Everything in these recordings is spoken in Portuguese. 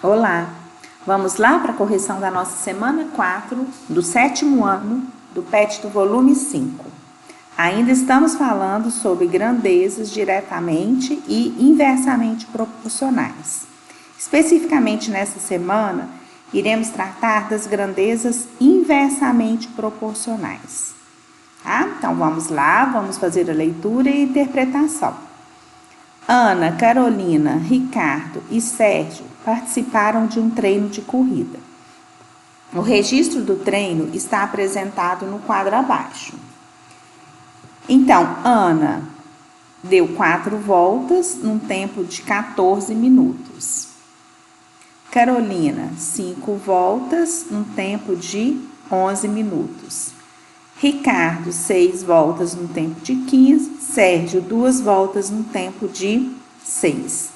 Olá! Vamos lá para a correção da nossa semana 4 do 7º ano do PET do volume 5. Ainda estamos falando sobre grandezas diretamente e inversamente proporcionais. Especificamente nessa semana, iremos tratar das grandezas inversamente proporcionais. Tá? Então vamos lá, vamos fazer a leitura e interpretação. Ana, Carolina, Ricardo e Sérgio participaram de um treino de corrida. O registro do treino está apresentado no quadro abaixo. Então, Ana deu 4 voltas num tempo de 14 minutos. Carolina, 5 voltas num tempo de 11 minutos. Ricardo, 6 voltas no tempo de 15. Sérgio, 2 voltas no tempo de 6.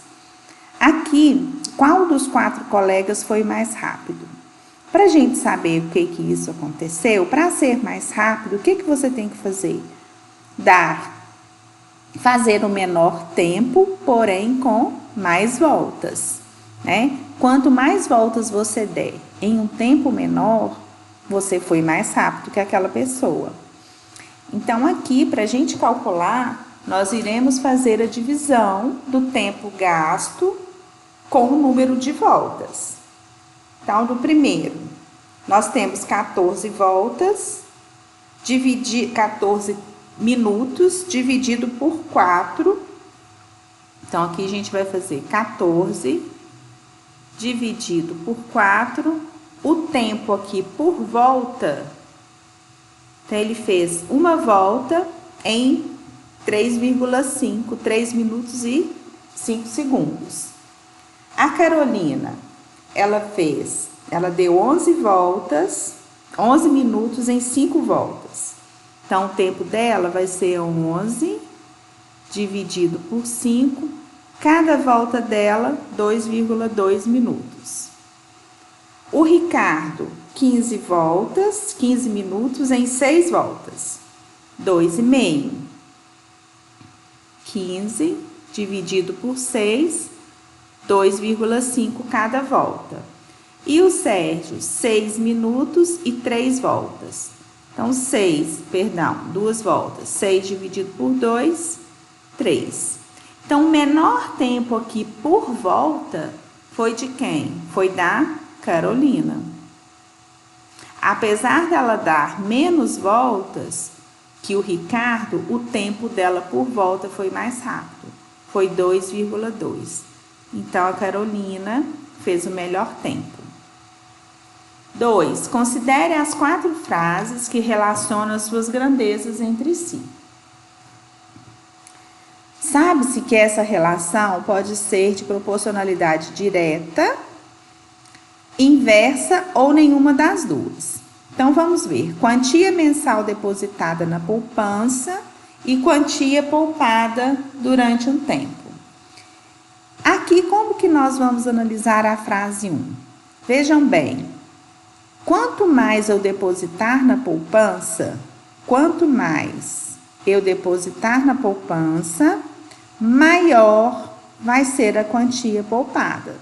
Aqui, qual dos 4 colegas foi mais rápido? Para a gente saber o que isso aconteceu, para ser mais rápido, o que você tem que fazer? Fazer o menor tempo, porém com mais voltas, né? Quanto mais voltas você der em um tempo menor, você foi mais rápido que aquela pessoa. Então, aqui, para a gente calcular, nós iremos fazer a divisão do tempo gasto com o número de voltas. Então, do primeiro, nós temos 14 voltas, 14 minutos, dividido por 4. Então, aqui a gente vai fazer 14 dividido por 4. O tempo aqui por volta, então ele fez uma volta em 3,5, 3 minutos e 5 segundos. A Carolina, ela deu 11 voltas, 11 minutos em 5 voltas. Então, o tempo dela vai ser 11 dividido por 5, cada volta dela 2,2 minutos. O Ricardo, 15 voltas, 15 minutos em 6 voltas, 2,5. 15 dividido por 6, 2,5 cada volta. E o Sérgio, 6 minutos e 3 voltas. Então, 2 voltas. 6 dividido por 2, 3. Então, o menor tempo aqui por volta foi de quem? Foi da Carolina. Apesar dela dar menos voltas que o Ricardo, o tempo dela por volta foi mais rápido. Foi 2,2. Então, a Carolina fez o melhor tempo. 2. Considere as 4 frases que relacionam as suas grandezas entre si. Sabe-se que essa relação pode ser de proporcionalidade direta, inversa ou nenhuma das duas. Então, vamos ver. Quantia mensal depositada na poupança e quantia poupada durante um tempo. Aqui, como que nós vamos analisar a frase 1? Vejam bem. Quanto mais eu depositar na poupança, maior vai ser a quantia poupada.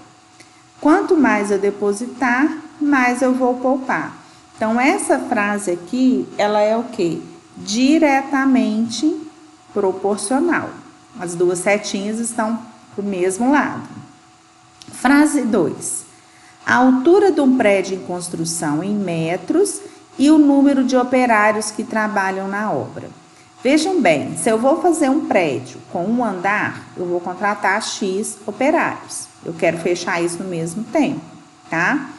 Quanto mais eu depositar, mais eu vou poupar. Então, essa frase aqui, ela é o quê? Diretamente proporcional. As duas setinhas estão pro mesmo lado. Frase 2. A altura de um prédio em construção em metros e o número de operários que trabalham na obra. Vejam bem, se eu vou fazer um prédio com um andar, eu vou contratar X operários. Eu quero fechar isso no mesmo tempo, tá?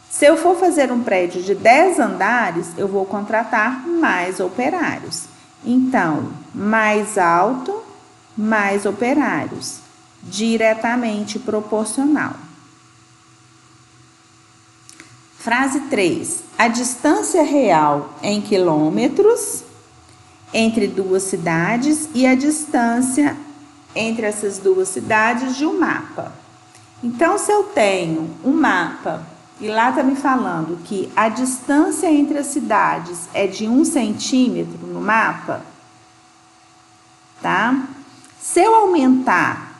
Se eu for fazer um prédio de 10 andares, eu vou contratar mais operários. Então, mais alto, mais operários. Diretamente proporcional. Frase 3. A distância real em quilômetros entre duas cidades e a distância entre essas duas cidades de um mapa. Então, se eu tenho um mapa e lá está me falando que a distância entre as cidades é de 1 centímetro no mapa, tá? Se eu aumentar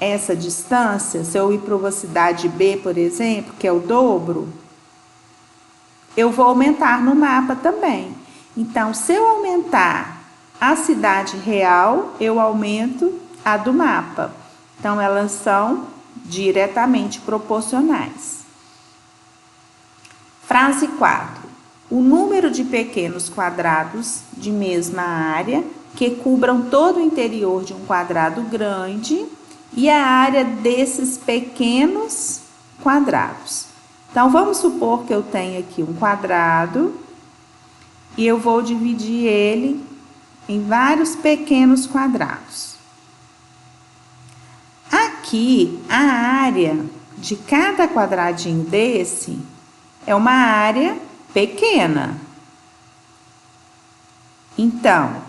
essa distância, se eu ir para uma cidade B, por exemplo, que é o dobro, eu vou aumentar no mapa também. Então, se eu aumentar a cidade real, eu aumento a do mapa. Então, elas são diretamente proporcionais. Frase 4. O número de pequenos quadrados de mesma área que cubram todo o interior de um quadrado grande e a área desses pequenos quadrados. Então, vamos supor que eu tenho aqui um quadrado e eu vou dividir ele em vários pequenos quadrados. Aqui, a área de cada quadradinho desse é uma área pequena. Então,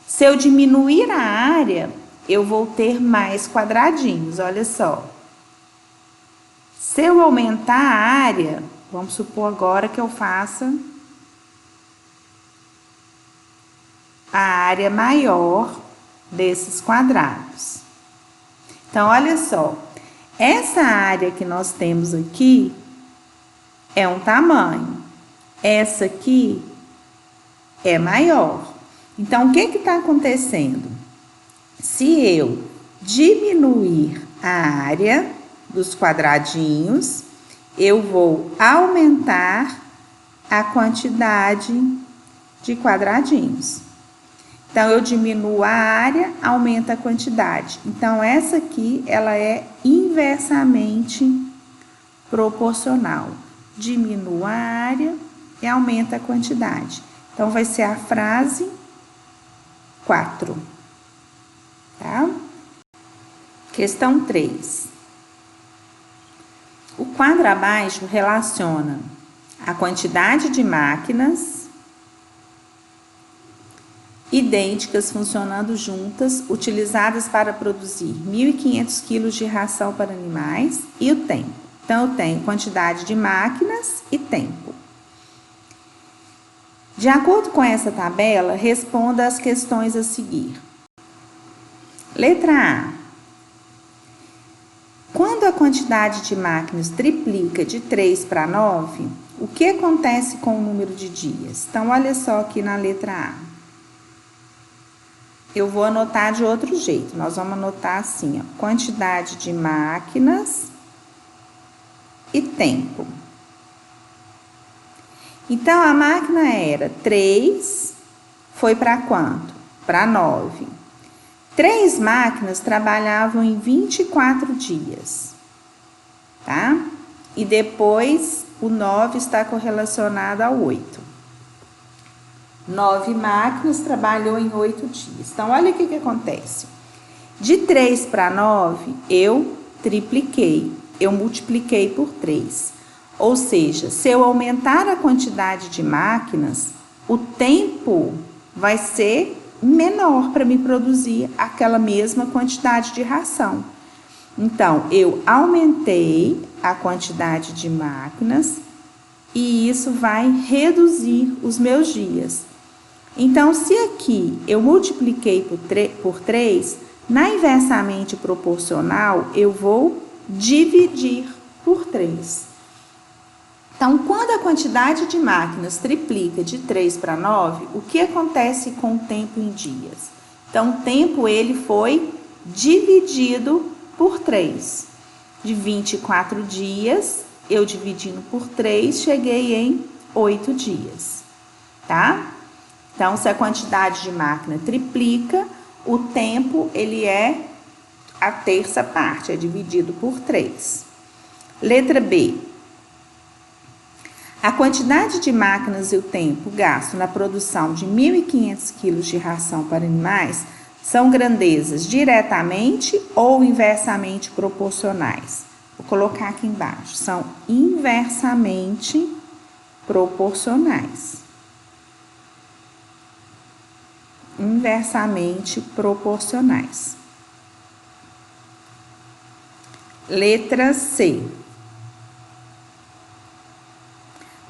se eu diminuir a área, eu vou ter mais quadradinhos, olha só. Se eu aumentar a área, vamos supor agora que eu faça a área maior desses quadrados. Então, olha só, essa área que nós temos aqui é um tamanho, essa aqui é maior. Então, o que está acontecendo? Se eu diminuir a área dos quadradinhos, eu vou aumentar a quantidade de quadradinhos. Então, eu diminuo a área, aumenta a quantidade. Então, essa aqui, ela é inversamente proporcional. Diminua a área e aumenta a quantidade. Então, vai ser a frase 4. Tá? Questão 3. O quadro abaixo relaciona a quantidade de máquinas idênticas funcionando juntas, utilizadas para produzir 1.500 kg de ração para animais e o tempo. Então, eu tenho quantidade de máquinas e tempo. De acordo com essa tabela, responda as questões a seguir. Letra A. Quando a quantidade de máquinas triplica de 3 para 9, o que acontece com o número de dias? Então, olha só aqui na letra A. Eu vou anotar de outro jeito. Nós vamos anotar assim, ó, quantidade de máquinas e tempo. Então, a máquina era 3, foi para quanto? Para 9. 3 máquinas trabalhavam em 24 dias, tá? E depois, o 9 está correlacionado ao 8. 9 máquinas trabalhou em 8 dias. Então, olha o que acontece. De 3 para 9, eu tripliquei, eu multipliquei por 3. Ou seja, se eu aumentar a quantidade de máquinas, o tempo vai ser menor para me produzir aquela mesma quantidade de ração. Então, eu aumentei a quantidade de máquinas e isso vai reduzir os meus dias. Então, se aqui eu multipliquei por 3, na inversamente proporcional, eu vou dividir por 3. Então, quando a quantidade de máquinas triplica de 3 para 9, o que acontece com o tempo em dias? Então, o tempo ele foi dividido por 3. De 24 dias, eu dividindo por 3, cheguei em 8 dias, tá? Então, se a quantidade de máquina triplica, o tempo ele é a terça parte, é dividido por 3. Letra B. A quantidade de máquinas e o tempo gasto na produção de 1.500 kg de ração para animais são grandezas diretamente ou inversamente proporcionais. Vou colocar aqui embaixo. São inversamente proporcionais. Inversamente proporcionais. Letra C.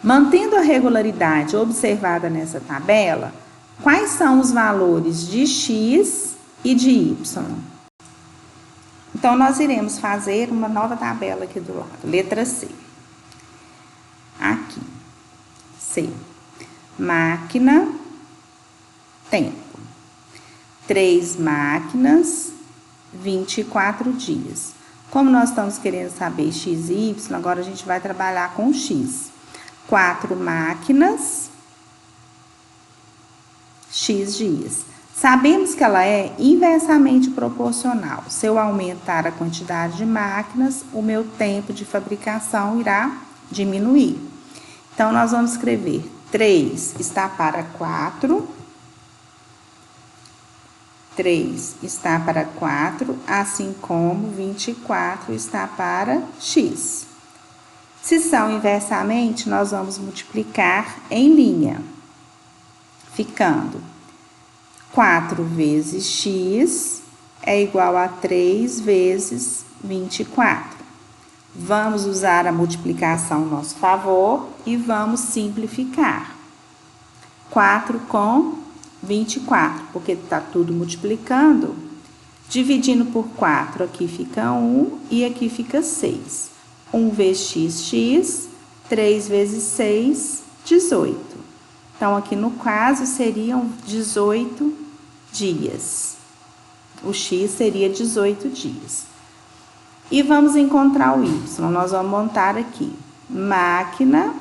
Mantendo a regularidade observada nessa tabela, quais são os valores de x e de y? Então, nós iremos fazer uma nova tabela aqui do lado. Letra C. Aqui. C. Máquina, tempo. 3 máquinas, 24 dias. Como nós estamos querendo saber x e y, agora a gente vai trabalhar com x. 4 máquinas, x dias. Sabemos que ela é inversamente proporcional. Se eu aumentar a quantidade de máquinas, o meu tempo de fabricação irá diminuir. Então, nós vamos escrever 3 está para 4. 3 está para 4, assim como 24 está para x. Se são inversamente, nós vamos multiplicar em linha, ficando 4 vezes x é igual a 3 vezes 24. Vamos usar a multiplicação a nosso favor e vamos simplificar. 4 com 24, porque está tudo multiplicando. Dividindo por 4, aqui fica 1 e aqui fica 6. 1 vezes x, 3 vezes 6, 18. Então, aqui no caso, seriam 18 dias. O x seria 18 dias. E vamos encontrar o y. Nós vamos montar aqui máquina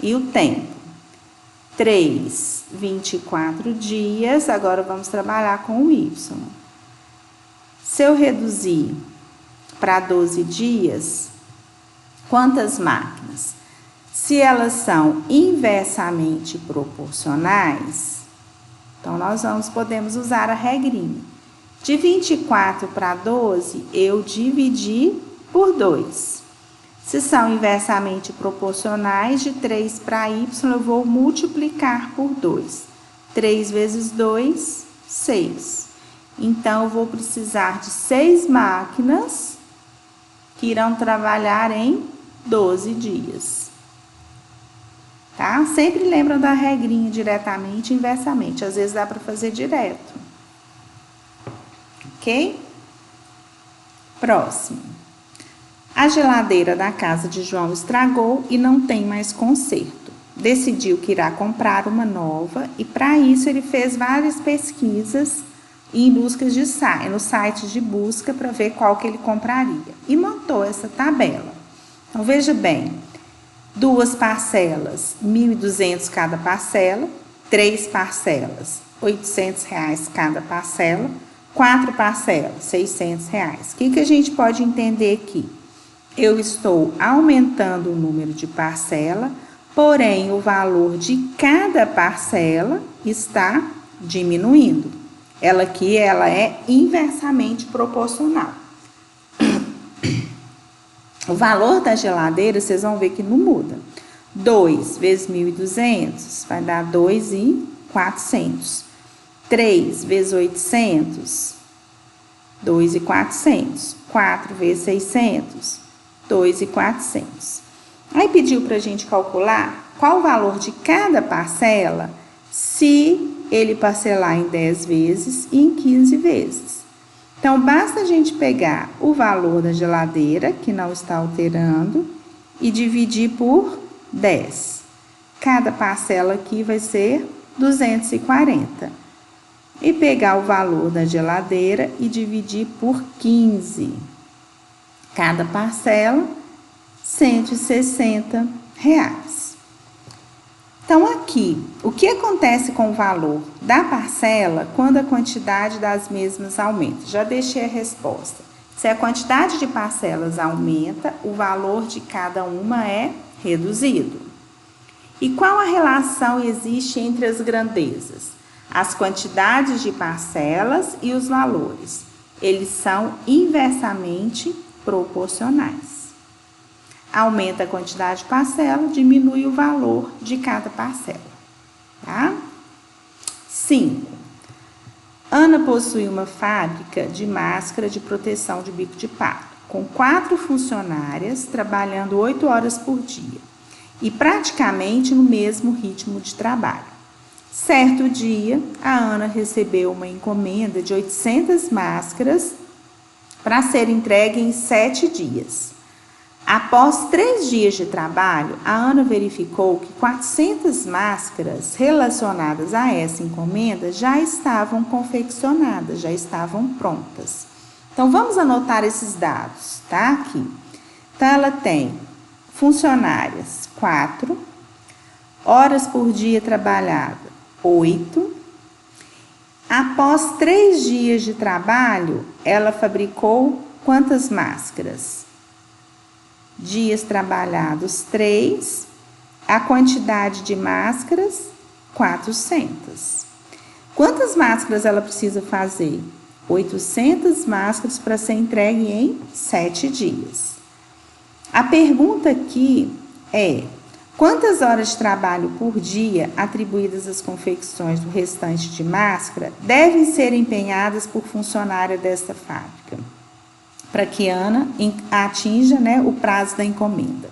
e o tempo. 3, 24 dias. Agora, vamos trabalhar com o y. Se eu reduzir para 12 dias, quantas máquinas? Se elas são inversamente proporcionais, então, nós podemos usar a regrinha. De 24 para 12, eu dividi por 2. Se são inversamente proporcionais, de 3 para y, eu vou multiplicar por 2. 3 vezes 2, 6. Então, eu vou precisar de 6 máquinas que irão trabalhar em 12 dias. Tá? Sempre lembram da regrinha diretamente e inversamente. Às vezes dá para fazer direto. Ok? Próximo. A geladeira da casa de João estragou e não tem mais conserto. Decidiu que irá comprar uma nova e, para isso, ele fez várias pesquisas em busca de no site de busca para ver qual que ele compraria. E montou essa tabela. Então, veja bem, 2 parcelas, R$ 1.200 cada parcela, 3 parcelas, R$ 800 cada parcela, 4 parcelas, R$ 600. O que a gente pode entender aqui? Eu estou aumentando o número de parcela, porém o valor de cada parcela está diminuindo. Ela aqui, ela é inversamente proporcional. O valor da geladeira, vocês vão ver que não muda. 2 vezes 1.200 vai dar 2.400. 3 vezes 800, 2.400. 4 vezes 600, 2.400. Aí pediu para a gente calcular qual o valor de cada parcela se ele parcelar em 10 vezes e em 15 vezes. Então, basta a gente pegar o valor da geladeira, que não está alterando, e dividir por 10. Cada parcela aqui vai ser 240. E pegar o valor da geladeira e dividir por 15. Cada parcela, R$ 160. Então, aqui, o que acontece com o valor da parcela quando a quantidade das mesmas aumenta? Já deixei a resposta. Se a quantidade de parcelas aumenta, o valor de cada uma é reduzido. E qual a relação existe entre as grandezas? As quantidades de parcelas e os valores. Eles são inversamente proporcionais. Aumenta a quantidade de parcela, diminui o valor de cada parcela. Tá? 5. Ana possui uma fábrica de máscara de proteção de bico de pato, com 4 funcionárias trabalhando 8 horas por dia e praticamente no mesmo ritmo de trabalho. Certo dia, a Ana recebeu uma encomenda de 800 máscaras para ser entregue em 7 dias. Após 3 dias de trabalho, a Ana verificou que 400 máscaras relacionadas a essa encomenda já estavam confeccionadas, já estavam prontas. Então, vamos anotar esses dados, tá? Aqui. Então, ela tem funcionárias 4, horas por dia trabalhada 8. Após 3 dias de trabalho, ela fabricou quantas máscaras? Dias trabalhados 3, a quantidade de máscaras 400. Quantas máscaras ela precisa fazer? 800 máscaras para ser entregue em 7 dias. A pergunta aqui é: quantas horas de trabalho por dia atribuídas às confecções do restante de máscara devem ser empenhadas por funcionária desta fábrica, para que Ana atinja, né, o prazo da encomenda?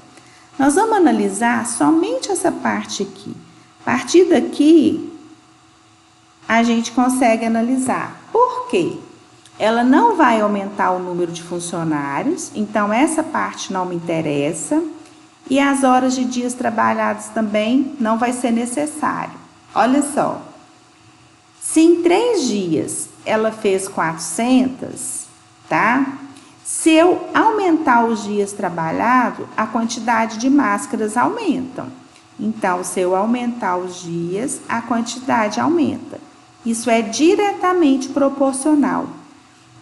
Nós vamos analisar somente essa parte aqui. A partir daqui, a gente consegue analisar. Por quê? Ela não vai aumentar o número de funcionários, então essa parte não me interessa. E as horas de dias trabalhados também não vai ser necessário. Olha só, se em 3 dias ela fez 400, tá? Se eu aumentar os dias trabalhados, a quantidade de máscaras aumenta. Então, se eu aumentar os dias, a quantidade aumenta. Isso é diretamente proporcional.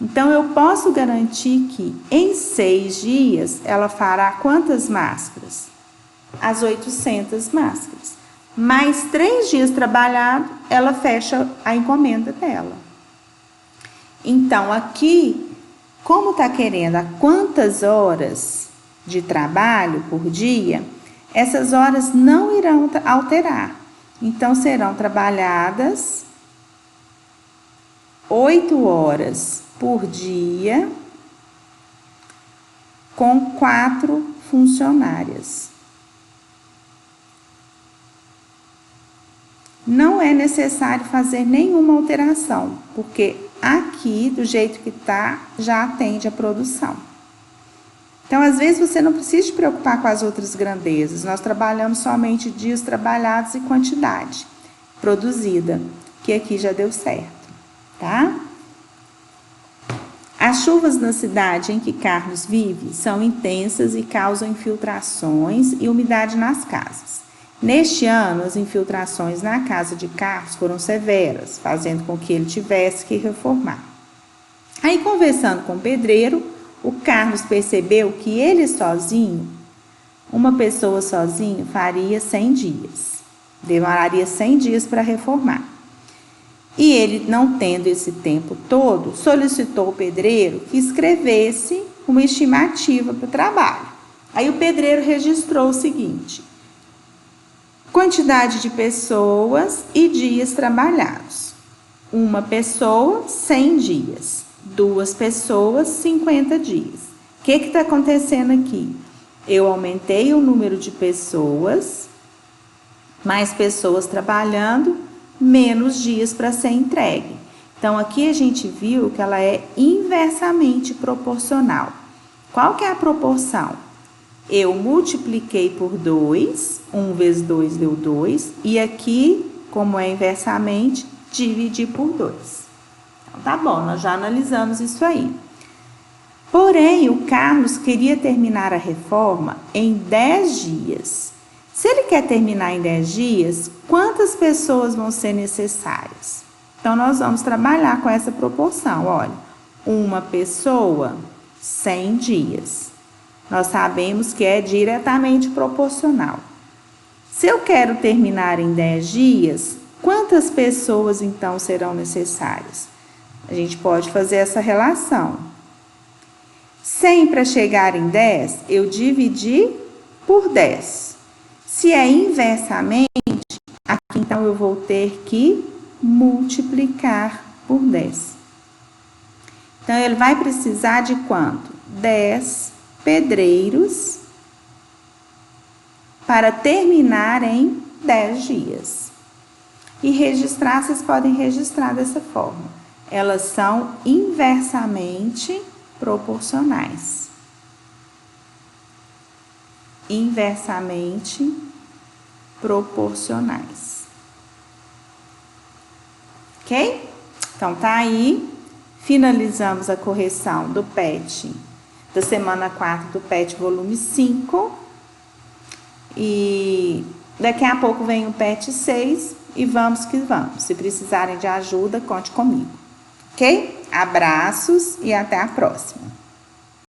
Então, eu posso garantir que em 6 dias ela fará quantas máscaras? As 800 máscaras. Mais 3 dias trabalhados, ela fecha a encomenda dela. Então, aqui, como está querendo a quantas horas de trabalho por dia, essas horas não irão alterar. Então, serão trabalhadas 8 horas por dia com 4 funcionárias. Não é necessário fazer nenhuma alteração, porque aqui, do jeito que está, já atende a produção. Então, às vezes, você não precisa se preocupar com as outras grandezas. Nós trabalhamos somente dias trabalhados e quantidade produzida, que aqui já deu certo, tá? As chuvas na cidade em que Carlos vive são intensas e causam infiltrações e umidade nas casas. Neste ano, as infiltrações na casa de Carlos foram severas, fazendo com que ele tivesse que reformar. Aí, conversando com o pedreiro, o Carlos percebeu que ele sozinho, uma pessoa sozinho, faria 100 dias. Demoraria 100 dias para reformar. E ele, não tendo esse tempo todo, solicitou ao pedreiro que escrevesse uma estimativa para o trabalho. Aí o pedreiro registrou o seguinte: quantidade de pessoas e dias trabalhados. Uma pessoa, 100 dias. 2 pessoas, 50 dias. O que está acontecendo aqui? Eu aumentei o número de pessoas, mais pessoas trabalhando, menos dias para ser entregue. Então, aqui a gente viu que ela é inversamente proporcional. Qual que é a proporção? Eu multipliquei por 2, 1 vezes 2 deu 2, e aqui, como é inversamente, dividi por 2. Então, tá bom, nós já analisamos isso aí. Porém, o Carlos queria terminar a reforma em 10 dias. Se ele quer terminar em 10 dias, quantas pessoas vão ser necessárias? Então, nós vamos trabalhar com essa proporção. Olha, uma pessoa, 100 dias. Nós sabemos que é diretamente proporcional. Se eu quero terminar em 10 dias, quantas pessoas, então, serão necessárias? A gente pode fazer essa relação. 100 para chegar em 10, eu dividi por 10. Se é inversamente, aqui então eu vou ter que multiplicar por 10. Então, ele vai precisar de quanto? 10 pedreiros para terminar em 10 dias. E registrar, vocês podem registrar dessa forma. Elas são inversamente proporcionais. Inversamente proporcionais. Ok? Então, tá aí. Finalizamos a correção do PET, da semana 4 do PET, volume 5. E daqui a pouco vem o PET 6 e vamos que vamos. Se precisarem de ajuda, conte comigo. Ok? Abraços e até a próxima.